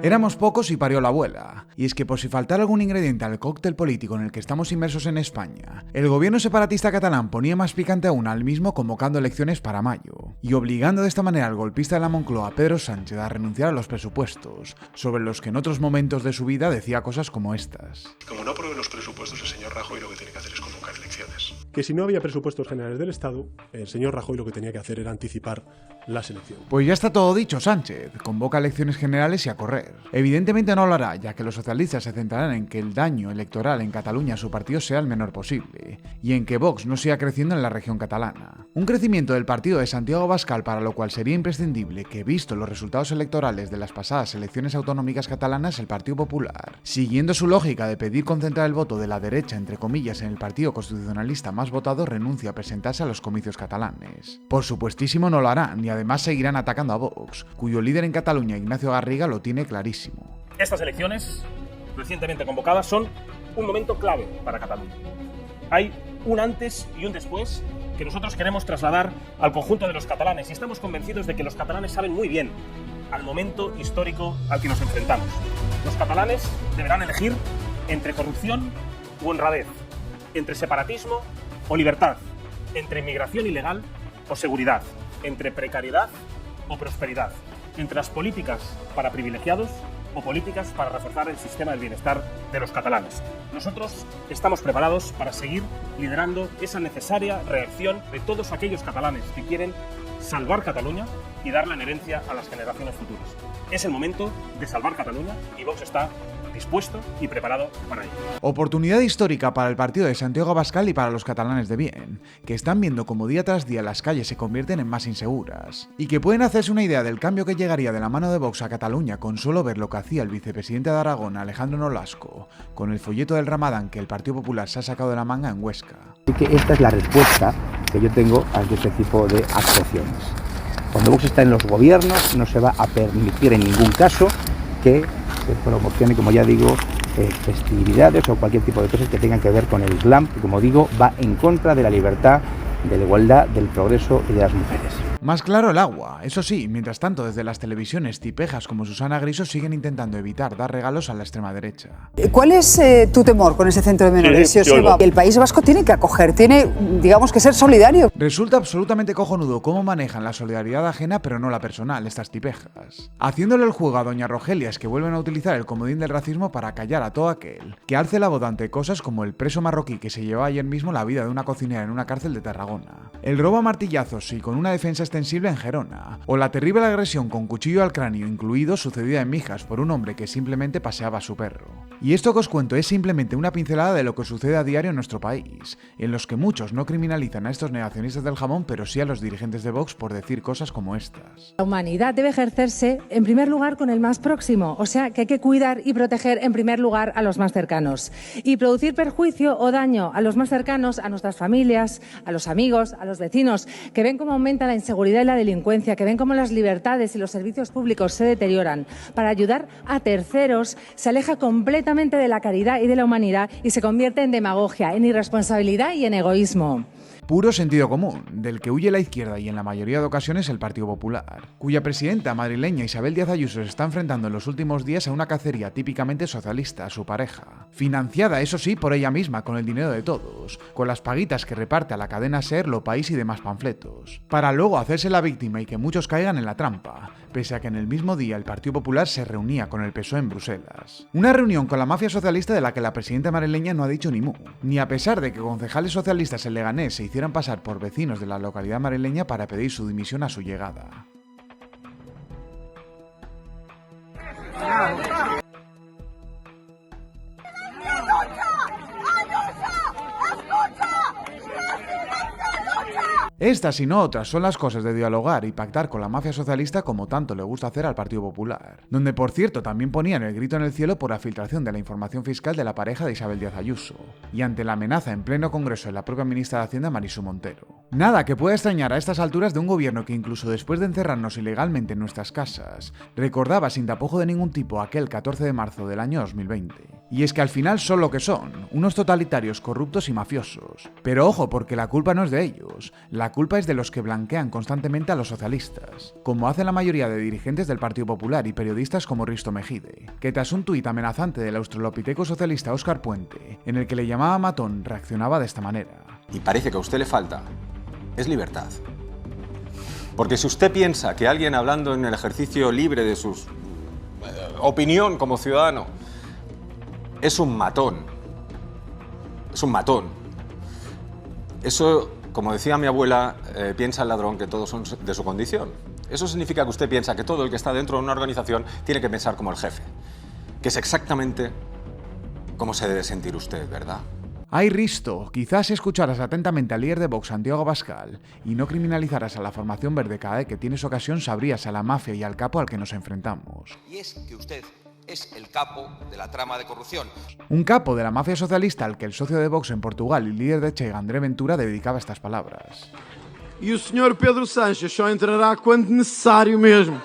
Éramos pocos y parió la abuela. Y es que por si faltara algún ingrediente al cóctel político en el que estamos inmersos en España, el gobierno separatista catalán ponía más picante aún al mismo convocando elecciones para mayo, y obligando de esta manera al golpista de la Moncloa, Pedro Sánchez, a renunciar a los presupuestos, sobre los que en otros momentos de su vida decía cosas como estas. Como no apruebe los presupuestos, el señor Rajoy lo que tiene que hacer es convocar elecciones. Que si no había presupuestos generales del Estado, el señor Rajoy lo que tenía que hacer era anticipar las elecciones. Pues ya está todo dicho, Sánchez. Convoca elecciones generales y a correr. Evidentemente no lo hará, ya que los socialistas se centrarán en que el daño electoral en Cataluña a su partido sea el menor posible, y en que Vox no siga creciendo en la región catalana. Un crecimiento del partido de Santiago Abascal, para lo cual sería imprescindible que, visto los resultados electorales de las pasadas elecciones autonómicas catalanas, el Partido Popular, siguiendo su lógica de pedir concentrar el voto de la derecha, entre comillas, en el partido constitucionalista más votado, renuncia a presentarse a los comicios catalanes. Por supuestísimo no lo harán, y además seguirán atacando a Vox, cuyo líder en Cataluña, Ignacio Garriga, lo tiene clarísimo. Estas elecciones, recientemente convocadas, son un momento clave para Cataluña. Hay un antes y un después que nosotros queremos trasladar al conjunto de los catalanes, y estamos convencidos de que los catalanes saben muy bien al momento histórico al que nos enfrentamos. Los catalanes deberán elegir entre corrupción u honradez, entre separatismo o libertad, entre inmigración ilegal o seguridad, entre precariedad o prosperidad, entre las políticas para privilegiados o políticas para reforzar el sistema del bienestar de los catalanes. Nosotros estamos preparados para seguir liderando esa necesaria reacción de todos aquellos catalanes que quieren salvar Cataluña y darla en herencia a las generaciones futuras. Es el momento de salvar Cataluña y Vox está dispuesto y preparado para ello. Oportunidad histórica para el partido de Santiago Abascal y para los catalanes de bien, que están viendo como día tras día las calles se convierten en más inseguras, y que pueden hacerse una idea del cambio que llegaría de la mano de Vox a Cataluña con solo ver lo que hacía el vicepresidente de Aragón, Alejandro Nolasco, con el folleto del Ramadán que el Partido Popular se ha sacado de la manga en Huesca. Así que esta es la respuesta que yo tengo ante este tipo de actuaciones. Cuando Vox está en los gobiernos no se va a permitir en ningún caso que se promocione, como ya digo, festividades o cualquier tipo de cosas que tengan que ver con el Islam, que como digo va en contra de la libertad, de la igualdad, del progreso y de las mujeres. Más claro el agua. Eso sí, mientras tanto desde las televisiones tipejas como Susana Griso siguen intentando evitar dar regalos a la extrema derecha. ¿Cuál es tu temor con ese centro de menores? El País Vasco tiene que acoger, tiene, digamos, que ser solidario. Resulta absolutamente cojonudo cómo manejan la solidaridad ajena pero no la personal estas tipejas, haciéndole el juego a doña Rogelias, que vuelven a utilizar el comodín del racismo para callar a todo aquel que alce la voz ante cosas como el preso marroquí que se llevó ayer mismo la vida de una cocinera en una cárcel de Tarragona, el robo a martillazos y con una defensa extensible en Gerona, o la terrible agresión con cuchillo al cráneo incluido sucedida en Mijas por un hombre que simplemente paseaba a su perro. Y esto que os cuento es simplemente una pincelada de lo que sucede a diario en nuestro país, en los que muchos no criminalizan a estos negacionistas del jamón, pero sí a los dirigentes de Vox por decir cosas como estas. La humanidad debe ejercerse en primer lugar con el más próximo, o sea que hay que cuidar y proteger en primer lugar a los más cercanos, y producir perjuicio o daño a los más cercanos, a nuestras familias, a los amigos, a los vecinos, que ven cómo aumenta la inseguridad y la delincuencia, que ven cómo las libertades y los servicios públicos se deterioran. Para ayudar a terceros se aleja completamente de la caridad y de la humanidad y se convierte en demagogia, en irresponsabilidad y en egoísmo. Puro sentido común, del que huye la izquierda y en la mayoría de ocasiones el Partido Popular, cuya presidenta madrileña Isabel Díaz Ayuso se está enfrentando en los últimos días a una cacería típicamente socialista a su pareja, financiada eso sí por ella misma con el dinero de todos, con las paguitas que reparte a la cadena SER, Lo País y demás panfletos, para luego hacerse la víctima y que muchos caigan en la trampa, pese a que en el mismo día el Partido Popular se reunía con el PSOE en Bruselas. Una reunión con la mafia socialista de la que la presidenta madrileña no ha dicho ni mu, ni a pesar de que concejales socialistas en Leganés se hicieran pasar por vecinos de la localidad madrileña para pedir su dimisión a su llegada. Estas y no otras son las cosas de dialogar y pactar con la mafia socialista como tanto le gusta hacer al Partido Popular, donde por cierto también ponían el grito en el cielo por la filtración de la información fiscal de la pareja de Isabel Díaz Ayuso, y ante la amenaza en pleno congreso de la propia ministra de Hacienda Marisú Montero. Nada que pueda extrañar a estas alturas de un gobierno que incluso después de encerrarnos ilegalmente en nuestras casas, recordaba sin tapujo de ningún tipo aquel 14 de marzo del año 2020. Y es que al final son lo que son, unos totalitarios corruptos y mafiosos. Pero ojo, porque la culpa no es de ellos, la culpa es de los que blanquean constantemente a los socialistas, como hacen la mayoría de dirigentes del Partido Popular y periodistas como Risto Mejide, que tras un tuit amenazante del australopiteco socialista Óscar Puente, en el que le llamaba matón, reaccionaba de esta manera. Y parece que a usted le falta es libertad. Porque si usted piensa que alguien hablando en el ejercicio libre de su opinión como ciudadano es un matón, eso, como decía mi abuela, piensa el ladrón que todos son de su condición. Eso significa que usted piensa que todo el que está dentro de una organización tiene que pensar como el jefe, que es exactamente como se debe sentir usted, ¿verdad? Ay, Risto, quizás si escucharas atentamente al líder de Vox, Santiago Abascal, y no criminalizaras a la formación verde cada vez que tienes ocasión, sabrías a la mafia y al capo al que nos enfrentamos. Y es que usted es el capo de la trama de corrupción. Un capo de la mafia socialista al que el socio de Vox en Portugal y líder de Chega, André Ventura, dedicaba estas palabras. E o Sr. Pedro Sánchez só entrará quando necessário mesmo,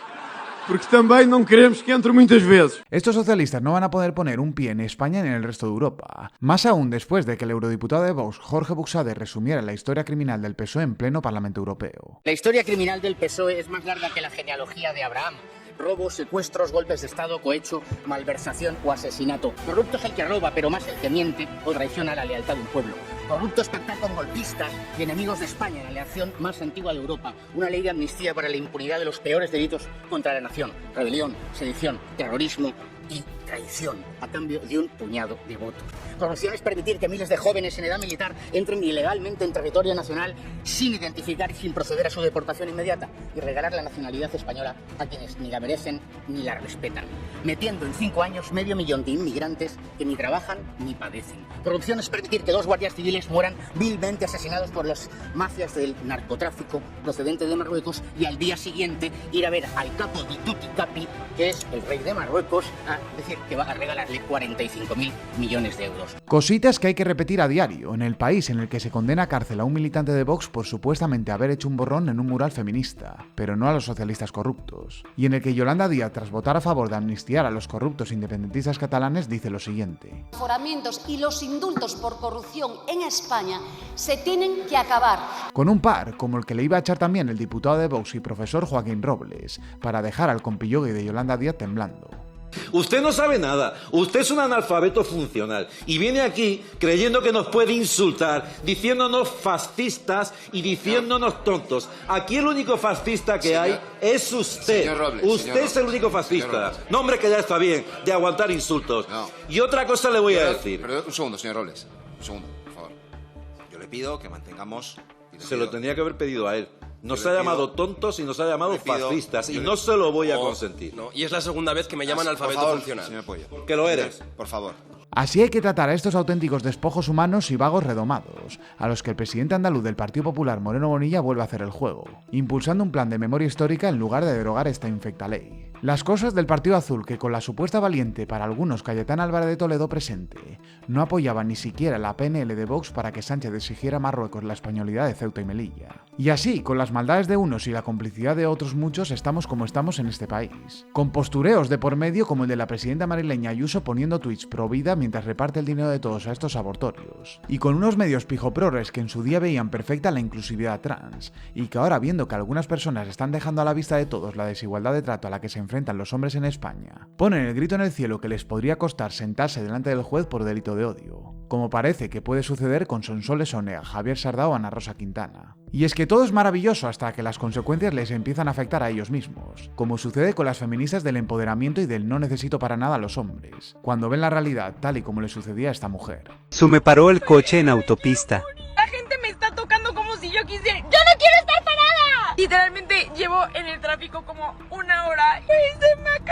porque também não queremos que entre muitas veces. Estos socialistas no van a poder poner un pie en España ni en el resto de Europa, más aún después de que el eurodiputado de Vox, Jorge Buxade, resumiera la historia criminal del PSOE en pleno Parlamento Europeo. La historia criminal del PSOE es más larga que la genealogía de Abraham. Robos, secuestros, golpes de Estado, cohecho, malversación o asesinato. Corrupto es el que roba, pero más el que miente o traiciona la lealtad de un pueblo. Corrupto es pactar con golpistas y enemigos de España, la aleación más antigua de Europa. Una ley de amnistía para la impunidad de los peores delitos contra la nación. Rebelión, sedición, terrorismo y traición, a cambio de un puñado de votos. Corrupción es permitir que miles de jóvenes en edad militar entren ilegalmente en territorio nacional sin identificar y sin proceder a su deportación inmediata y regalar la nacionalidad española a quienes ni la merecen ni la respetan, metiendo en 5 años 500.000 de inmigrantes que ni trabajan ni padecen. Corrupción es permitir que 2 guardias civiles mueran vilmente asesinados por las mafias del narcotráfico procedente de Marruecos y al día siguiente ir a ver al capo de Tutti Capi, que es el rey de Marruecos, a decir que va a regalarle 45.000 millones de euros. Cositas que hay que repetir a diario en el país en el que se condena a cárcel a un militante de Vox por supuestamente haber hecho un borrón en un mural feminista, pero no a los socialistas corruptos, y en el que Yolanda Díaz, tras votar a favor de amnistiar a los corruptos independentistas catalanes, dice lo siguiente. Los aforamientos y los indultos por corrupción en España se tienen que acabar. Con un par, como el que le iba a echar también el diputado de Vox y profesor Joaquín Robles, para dejar al compillogui de Yolanda Díaz temblando. Usted no sabe nada, usted es un analfabeto funcional y viene aquí creyendo que nos puede insultar, diciéndonos fascistas y diciéndonos tontos. Aquí el único fascista que hay es usted. Señor Robles, usted es el único fascista. No, hombre, que ya está bien de aguantar insultos. No. Y otra cosa le voy a decir. Pero un segundo, señor Robles. Un segundo, por favor. Yo le pido que mantengamos... Se lo tendría que haber pedido a él. Nos ha llamado tontos y nos ha llamado fascistas y no se lo voy a consentir. No, y es la segunda vez que me llaman alfabeto funcional. Señor Pollo. Que lo eres. Por favor. Así hay que tratar a estos auténticos despojos humanos y vagos redomados, a los que el presidente andaluz del Partido Popular, Moreno Bonilla, vuelve a hacer el juego, impulsando un plan de memoria histórica en lugar de derogar esta infecta ley. Las cosas del Partido Azul, que con la supuesta valiente para algunos Cayetana Álvarez de Toledo presente, no apoyaban ni siquiera la PNL de Vox para que Sánchez exigiera a Marruecos la españolidad de Ceuta y Melilla. Y así, con las maldades de unos y la complicidad de otros muchos, estamos como estamos en este país. Con postureos de por medio como el de la presidenta madrileña Ayuso poniendo tweets pro vida mientras reparte el dinero de todos a estos abortorios. Y con unos medios pijoprores que en su día veían perfecta la inclusividad trans, y que ahora, viendo que algunas personas están dejando a la vista de todos la desigualdad de trato a la que se enfrentan los hombres en España, ponen el grito en el cielo que les podría costar sentarse delante del juez por delito de odio, como parece que puede suceder con Sonsoles Onega, Javier Sardá o Ana Rosa Quintana. Y es que todo es maravilloso hasta que las consecuencias les empiezan a afectar a ellos mismos, como sucede con las feministas del empoderamiento y del no necesito para nada a los hombres, cuando ven la realidad tal y como le sucedía a esta mujer. Se me paró el coche en autopista. La gente me está tocando como si yo quisiera. ¡Yo no quiero estar parada! Literalmente llevo en el tráfico como 1 hora y se me